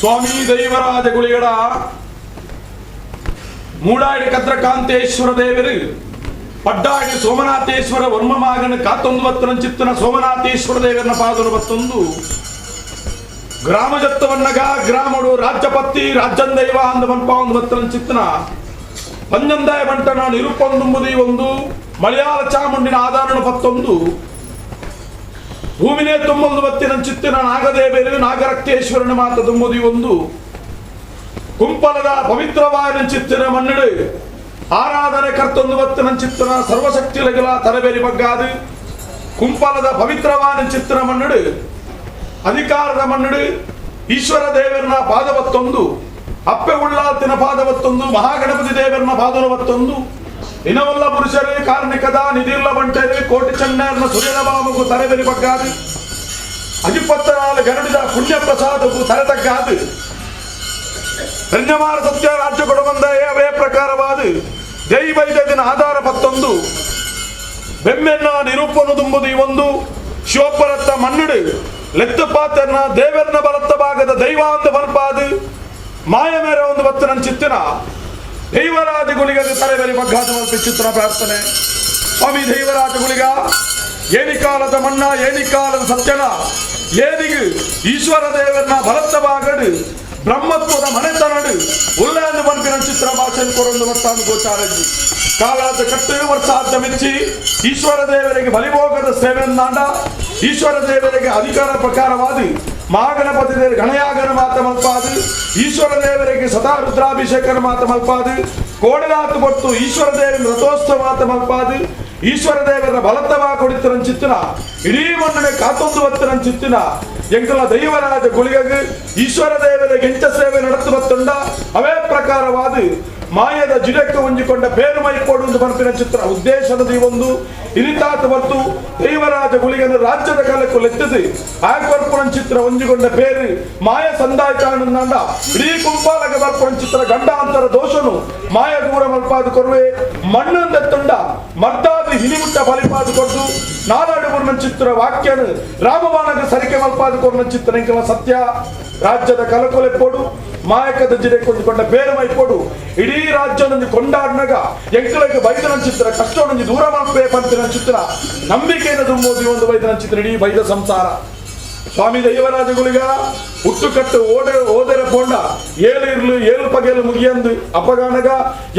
ಸ್ವಾಮಿ ದೈವರಾಜ ಗುಳಿಗಡ ಮೂಡಾಡಿ ಕದ್ರಕಾಂತೇಶ್ವರ ದೇವರು ಪಡ್ಡಾಡಿ ಸೋಮನಾಥೇಶ್ವರ ವರ್ಮಮಾಗನ ಕಾತೊಂದು ಬತ್ತನ ಚಿತ್ತನ ಸೋಮನಾಥೇಶ್ವರ ದೇವರನ್ನ ಪಾದನು ಬತ್ತೊಂದು ಗ್ರಾಮಜತ್ತವನ್ನಗ ಗ್ರಾಮಡು ರಾಜ್ಯಪತ್ತಿ ರಾಜ್ಯನ್ ದೈವ ಅಂದ ಮನ್ಪ ಒಂದು ಬತ್ತನ ಚಿತ್ತನ ಪಂಜಂದಾಯ ಬಂಟನ ನಿರುಪೊಂದುಂಬುದಿ ಒಂದು ಮಲಯಾಳ ಚಾಮುಂಡಿನ ಆಧಾರಣ ಪತ್ತೊಂದು ಭೂಮಿನೇ ತುಂಬೊಂದು ಬತ್ತಿನ ಚಿತ್ತಿನ ನಾಗದೇವೇರು ನಾಗರಕ್ತೇಶ್ವರನ ಮಾತ ತುಂಬುದಿ ಒಂದು ಕುಂಪಲದ ಪವಿತ್ರವಾದ ಚಿತ್ತಿನ ಮನ್ನಡು ಆರಾಧನೆ ಕರ್ತೊಂದು ಬತ್ತಿನ ಚಿತ್ತನ ಸರ್ವಶಕ್ತಿಗಳ ತರಬೇರಿ ಬಗ್ಗಾದು ಕುಂಪಲದ ಪವಿತ್ರವಾದ ಚಿತ್ತಿನ ಮನ್ನಡು ಅಧಿಕಾರದ ಮನ್ನಡು ಈಶ್ವರ ದೇವರನ ಪಾದವತ್ತೊಂದು ಅಪ್ಪೆ ಉಳ್ಳಾತಿನ ಪಾದವತ್ತೊಂದು ಮಹಾಗಣಪತಿ ದೇವರನ ಪಾದವತ್ತೊಂದು ಇನವಲ್ಲ ಪುರುಷರೇ ಕಾರ್ಮಿಕದ ನಿಧಿರ್ಲ ಬಂಟೇರಿ ಕೋಟಿ ಚೆನ್ನರ್ನ ಸುರಿಯನ ಬಾಮಗು ತರಬೇರಿ ಬಗ್ಗಾದು ಅಜಿಪತ್ತನಾಲು ಗರಡಿದ ಪುಣ್ಯ ಪ್ರಸಾದಕ್ಕೂ ತರತಗ್ಗಾದು ಧನ್ಯಮಾನ ಸತ್ಯ ರಾಜ್ಯ ಕೊಡಬಂದಾಯ ಅವೇ ಪ್ರಕಾರವಾದ ದೈವೈದ್ಯದಿನ ಆಧಾರ ಪತ್ತೊಂದು ಬೆಮ್ಮೆನ್ನ ನಿರೂಪನು ತುಂಬುದು ಈ ಒಂದು ಶಿವಪ್ಪರತ್ತ ಮನ್ನಡು ಲೆತ್ತು ಪಾತ್ರನ ದೇವರನ ಬಲತ್ತ ಭಾಗದ ದೈವ ಅಂತ ಬಲ್ಪಾದು ಮಾಯ ಮೇರೆ ಒಂದು ಬತ್ತನ ಚಿತ್ತಿನ ದೈವರಾಜ ಗುಳಿಗ ತಲೆಬೇರಿ ಬಗ್ಗಾದ ಮಲ್ಪಿ ಚಿತ್ರ ಪ್ರಾರ್ಥನೆ. ಸ್ವಾಮಿ ದೈವರಾಜ ಗುಳಿಗ ಏನಿ ಕಾಲದ ಮಣ್ಣ ಏನಿ ಕಾಲದ ಸತ್ಯನ ಏನಿಗೆ ಈಶ್ವರ ದೇವರನ್ನ ಬಲತ್ತ ಭಾಗಡು ಬ್ರಹ್ಮತ್ವದ ಮನೆತನಡು ಉಲ್ಲಾಂದು ಮನ್ಪಿನ ಚಿತ್ರ ಭಾಷೆಯನ್ನು ಕೊರೊಂದು ಮತ್ತಾನು ಗೋಚಾರಜಿ ಕಾಲಾದ ಕಟ್ಟು ವರ್ಷಾದ ಮೆಚ್ಚಿ ಈಶ್ವರ ದೇವರಿಗೆ ಬಲಿಭೋಗದ ಸೇವೆಯನ್ನಾಂಡ ಈಶ್ವರ ದೇವರಿಗೆ ಅಧಿಕಾರ ಪ್ರಕಾರವಾದ ಮಹಾಗಣಪತಿ ದೇವರ ಗಣಯಾಗನ ಮಾತ ಮಲ್ಪಾದು ಈಶ್ವರ ದೇವರಿಗೆ ಸದಾ ರುದ್ರಾಭಿಷೇಕನ ಮಾತ ಮಲ್ಪಾದು ಕೋಡಲಾತು ಕೊಟ್ಟು ಈಶ್ವರ ದೇವರ ರಥೋತ್ಸವ ಮಾತ ಮಲ್ಪಾದು ಈಶ್ವರ ದೇವರ ಬಲತ್ತವ ಕೊಡಿತನ ಚಿತ್ತಿನ ಇಡೀ ಮಣ್ಣನೆ ಕಾತೊಂದು ಬತ್ತನ ಚಿತ್ತಿನ ಎಂಕಲ ದೈವರಾಜ ಗುಳಿಗಗೆ ಈಶ್ವರ ದೇವರಿಗೆ ಎಂಚ ಸೇವೆ ನಡೆತು ಬತ್ತುಂಡ ಅವೇ ಪ್ರಕಾರವಾದ ಮಾಯದ ಜಿಡಕ್ಕೆ ಹೊಂದಿಕೊಂಡ ಬೇರು ಮೈಕೋಡು ಬನ್ಪಿನ ಚಿತ್ರ ಉದ್ದೇಶದ ಒಂದು ಇರಿತಾತ ಬತ್ತು ದೈವರಾಜ ಗುಳಿಗನ ರಾಜ್ಯದ ಕಾಲಕ್ಕೂ ಲೆತ್ತದು ಆರ್ಪುನ ಚಿತ್ರ ಹೊಂದಿಕೊಂಡ ಬೇರು ಮಾಯ ಸಂದಾಯಚಾನಂದ ಇಡೀ ಕುಂಪಾಲಕ ಬರ್ಪುನ ಚಿತ್ರ ಗಂಡಾಂತರ ದೋಷನು ಮಾಯ ದೂರ ಮಲ್ಪಾದು ಕೊರುವೆ ಮಣ್ಣಂದೆತ್ತುಂಡ ಮರ್ದಾದ ಹಿನಿಮುಟ್ಟ ಬಲಿಪಾದು ಕೊಟ್ಟು ನಾರಾಯಣ ಚಿತ್ರ ವಾಕ್ಯನು ರಾಮಬಾಣಗ ಸರಿಕೆ ಮಲ್ಪಾದು ಕೊರ್ನ ಚಿತ್ರ ಎಂಕಲ ಸತ್ಯ ರಾಜ್ಯದ ಕಲಕೊಲೆಪ್ಪೋಡು ಮಾಯಕದ ಜಿಡೆ ಕೊಂದುಕೊಂಡ ಬೇರೆ ಮೈಪೋಡು ಇಡೀ ರಾಜ್ಯನೊಂದು ಕೊಂಡಾಡ್ನಾಗ ಎಂಕಲಕ್ಕೆ ಬೈದನ ಚಿತ್ರ ಕಷ್ಟೊಂದು ದೂರ ಮಾಡ್ಬೇ ಪಂಪಿನ ಚಿತ್ರ ನಂಬಿಕೆಯನ್ನು ತುಂಬುವುದು ಒಂದು ಬೈದನ ಚಿತ್ರ ಇಡೀ ಬೈದ ಸಂಸಾರ. ಸ್ವಾಮಿ ದೈವರಾಜ ಗುಳಿಗ ಹುಟ್ಟುಕಟ್ಟು ಓದರ ಪೋಂಡ ಏಳು ಇರ್ಲು ಏಳು ಪಗೆಲು ಮುಗಿಯಂದು ಅಪಗಾನಗ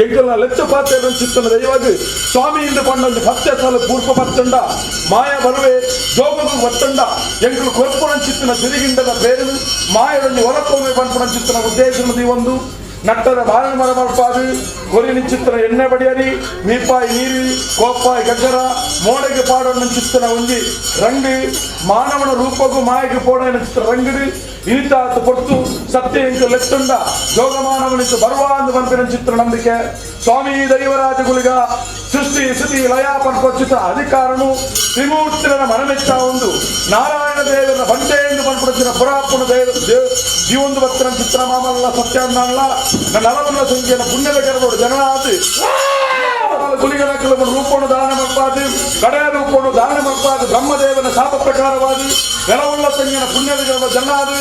ಎಂಕಲ ಲೆಚ್ಚ ಪಾತ್ರ ಚಿತ್ತನ ದೈವಗ ಸ್ವಾಮಿಯಿಂದ ಕೊಂಡೊಂದು 10 ಸಲ ಪೂರ್ಪ ಪತ್ತಂಡ ಮಾಯ ಬರುವೆ ಜೋಗು ಬತ್ತಂಡ ಎಂಕಲು ಕೊರ್ಪುಣ ಚಿತ್ತನ ಸಿರಿಗಿಂಡದ ಬೇರು ಮಾಯದಲ್ಲಿ ಹೊರಕೊಮ್ಮೆ ಪಂಪುಣ ಚಿತ್ತನ ಉದ್ದೇಶದ ಒಂದು ನಟ್ಟದ ಬಾರಣ ಮರ ಮಲ್ಪಾದು ಕೊರಿನ ಚಿತ್ರ ಎಣ್ಣೆ ಬಡಿಯರಿ ಮೀಪಾಯಿ ನೀರು ಕೋಪಾಯಿ ಗಜ್ಜರ ಮೋಡೆಗೆ ಪಾಡೋಣ ಚಿತ್ತನ ಒಂಜಿ ರಂಗು ಮಾನವನ ರೂಪಗೂ ಮಾಯಗೆ ಪೋಡನ ಚಿತ್ರ ರಂಗಡು ಇನಿತಾತು ಕೊಟ್ಟು ಸತ್ಯ ಎಂಕು ಲೆತ್ತುಂಡ ಯೋಗ ಮಾನವನಿತ್ತು ಬರುವ ಅಂದು ಪಂಪಿನ ಚಿತ್ರ ನಂಬಿಕೆ. ಸ್ವಾಮಿ ದೈವರಾಜ ಗುಳಿಗ ಸೃಷ್ಟಿ ಸ್ಥಿತಿ ಲಯ ಪಂಪಚಿತ ಅಧಿಕಾರನು ತ್ರಿಮೂರ್ತಿನ ಮನಮೆಚ್ಚ ಒಂದು ನಾರಾಯಣ ದೇವರ ಬಂಟೆ ಎಂದು ಪಂಪಡಿಸಿದ ಪುರಾಪುಣ ಜೀವೊಂದು ಭಕ್ತನ ಚಿತ್ರ ಮಾಮಲ್ಲ ಸತ್ಯಾನ್ನ ನನ್ನ ನಲವನ್ನ ಸಂಖ್ಯೆಯ ಪುಣ್ಯದ ಕೆರಗೋಡು ಜನನಾಥ್ ಗುಳಿಗನ ಕೆಲವು ರೂಪವನ್ನು ಧಾರಣೆ ಮಲ್ಪಾದು ಕಡೆಯ ರೂಪವನ್ನು ಧಾರಣೆ ಮಲ್ಪಾದು ಬ್ರಹ್ಮದೇವನ ಶಾಪ ಪ್ರಕಾರವಾದಿ ನೆಲವುಳ್ಳ ಸಂಖ್ಯೆಯ ಪುಣ್ಯದ ಜನಾದು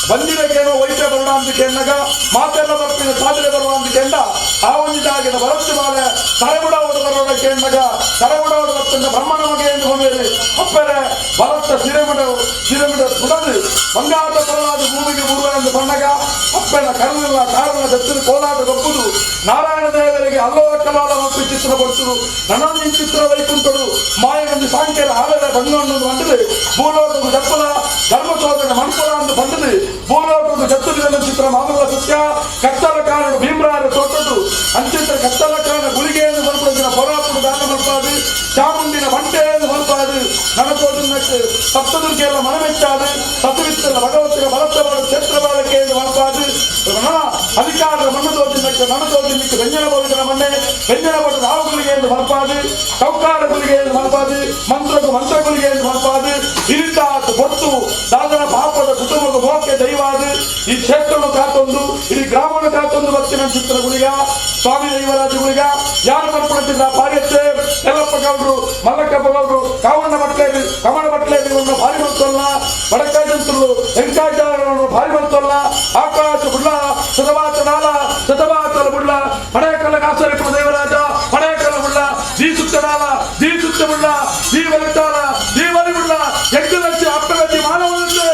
ಬಂದಿರಕೇನೋ ವೈದ್ಯ ಬರುವಾಂತಿಕೆ ಎನ್ನಗ ಮಾತೆಲ್ಲ ಬರ್ತಿನ ಸಾಧನೆ ಬರುವಾಂತಿಕೆ ಎಂದ ಆ ಒಂದಿದಾಗಿನ ಬರತ್ತು ಬಾಳೆ ತಲೆಬುಡವರು ಬರೋದಕ್ಕೆ ಎನ್ನಗ ತಲೆಬುಡವರು ಬರ್ತಂದ ಬ್ರಹ್ಮನ ಮಗೆ ಎಂದು ಹೋಗಿರಿ ಅಪ್ಪರೆ ಬಲತ್ತ ಸಿರೆಮಿಡ ಸುಡದು ಬಂಗಾಟ ಬರಲಾದ ಭೂಮಿಗೆ ಬರುವ ಎಂದು ಬಂದಾಗ ಅಪ್ಪನ ಕರುವಿನ ಕಾರಣ ದತ್ತಿನ ಕೋಲಾಟ ಗೊಪ್ಪುದು ನಾರಾಯಣ ದೇವರಿಗೆ ಅಲ್ಲೋರ ಕಲಾಲ ಮತ್ತು ಚಿತ್ರ ಕೊಡ್ತರು ನನ್ನ ಚಿತ್ರ ವೈಕುಂಠರು ಮಾಯಗೊಂದು ಸಾಂಖ್ಯರ ಆಲಯ ಬಂಗಣ್ಣನ್ನು ಬಂಡದು ಭೂಲೋಕದ ದಪ್ಪಲ ಧರ್ಮಶೋಧನ ಮನ್ಪುರ ಎಂದು ಬಂಡದು ಭೂಲೋಕದ ಜತ್ತುಲಿನ ಚಿತ್ರ ಮಾಮೂಲ ಸತ್ಯ ಕತ್ತಲ ಕಾರಣ ಭೀಮರಾರ ತೊಟ್ಟದು ಅಂಚಿತ್ರ ಕತ್ತಲ ಕಾರಣ ಗುಳಿಗೆಯನ್ನು ಮಲ್ಪಡಿಸಿದ ಪರಾಪುರ ದಾನ ಮಲ್ಪಾದು ಚಾಮುಂಡಿನ ಬಂಟೆ ಎಂದು ಮಲ್ಪಾದು ನನಕೋದನ್ನಕ್ಕೆ ಸಪ್ತದುರ್ಗೆಲ್ಲ ಮನಮೆಚ್ಚಾದು ಸತುವಿತ್ತಲ್ಲ ಭಗವಂತನ ಬಲತ್ತವಾದ ಕ್ಷೇತ್ರ ಬಾಳಕೆ ಎಂದು ಮಲ್ಪಾದು ಅಧಿಕಾರದ ಮಣ್ಣು ತೋಚಿನಕ್ಕೆ ನನ್ನ ತೋಚಿನಕ್ಕೆ ವ್ಯಂಜನ ಬೋಧನ ಮಣ್ಣೆ ವ್ಯಂಜನ ಬೋಧದ ರಾಹುಗಳಿಗೆ ಎಂದು ಮಲ್ಪಾದು ಚೌಕಾರ ಗುಳಿಗೆ ಎಂದು ಮಲ್ಪಾದು ಮಂತ್ರ ಗುಳಿಗೆ ಎಂದು ಮಲ್ಪಾದು ಇರಿತಾತು ಹೊತ್ತು ದಾದನ ಪಾಪದ ಕುಟುಂಬದ ಮೋಕೆ ದೈವಾದು ಈ ಕ್ಷೇತ್ರವನ್ನು ಕಾತೊಂದು ಇಡೀ ಗ್ರಾಮವನ್ನು ಕಾತೊಂದು ಭಕ್ತಿನ ಚಿತ್ರಗುಳಿಗ ಸ್ವಾಮಿ ದೈವರಾಜಗುಳಿಗ ಯಾರು ಮಲ್ಪಡುತ್ತಿದ್ದ ಪಾರಿಯತ್ತೆ ಎಲ್ಲಪ್ಪ ಗೌಡ್ರು ಮಲ್ಲಕ್ಕಪ್ಪ ಗೌಡ್ರು ಕಾವಣ್ಣ ಬಟ್ಲೇರಿ ಕಮಣ ಬಟ್ಲೇರಿ ಭಾರಿ ಬಂತಲ್ಲ ಬಡಕಾಯಂತರು ಹೆಂಕಾಯ್ದವರು ಭಾರಿ ಬಂತಲ್ಲ ಆಕಾಶ ಬುಳ್ಳ ಶತವಾಚಲ ಬುಳ್ಳ ಹಣೆಕಲ್ಲ ಕಾಸರಿಪುರ ದೇವರಾಜ ಹಣೆಕಲ್ಲ ಬುಳ್ಳ ಜೀ ಸುತ್ತನಾಲ ಜೀ ಸುತ್ತ ಬುಳ್ಳ ಜೀ ಬಲಿತಾಲ ಜೀ ಬಲಿ ಬುಳ್ಳ 8 ಲಕ್ಷ ಅಪ್ಪಗತಿ ಮಾನವನಂತೆ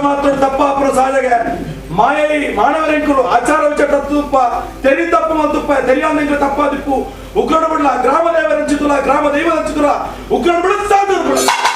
ಮಾತ್ರ ತಪ್ಪಾಪುರ ಸಾಧಗೆ ಮಾಯೈ ಮಾನವರೆಂಕರು ಆಚಾರ ವಿಚಾರ ತುಪ್ಪ ತೆರಿ ತಪ್ಪು ಮಂತುಪ್ಪ ತೆರಿಯಾಂದ ತಪ್ಪಾದಿಪ್ಪು ಉಗ್ರಣ ಬಿಡಲ ಗ್ರಾಮ ದೇವ ರಂಚಿತುಲ ಗ್ರಾಮ ದೈವ ರಂಚಿತುಲ ಉಗ್ರಣ ಬಿಡ ಸಾಧ್ಯ